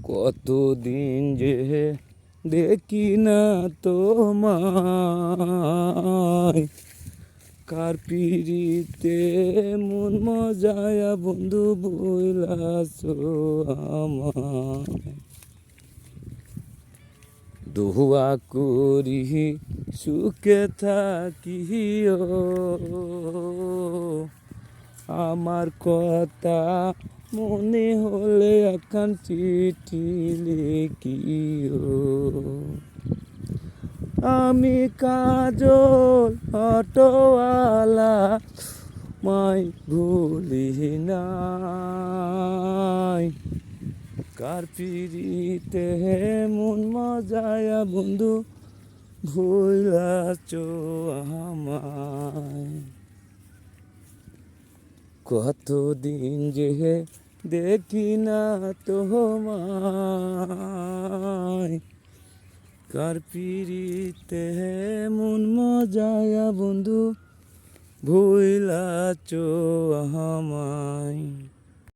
কতদিন যে দেখি না তোমায়, কার পিড়িতে মন মজায়া বন্ধু বইলাছো আমায়। দোয়া করি সুখে থাকিও, আমার কথা মনে হলে একখান চিঠি লিখিও। আমি কাজল অটোওয়ালা মাই ভুলি নাই, কার পিড়িতে মন মজায়া বন্ধু ভুলাছো আমায়। কতদিন যে দেখি না তোমায়, কার পিড়িতে মন মজায়া বন্ধু ভুলাছো আমায়।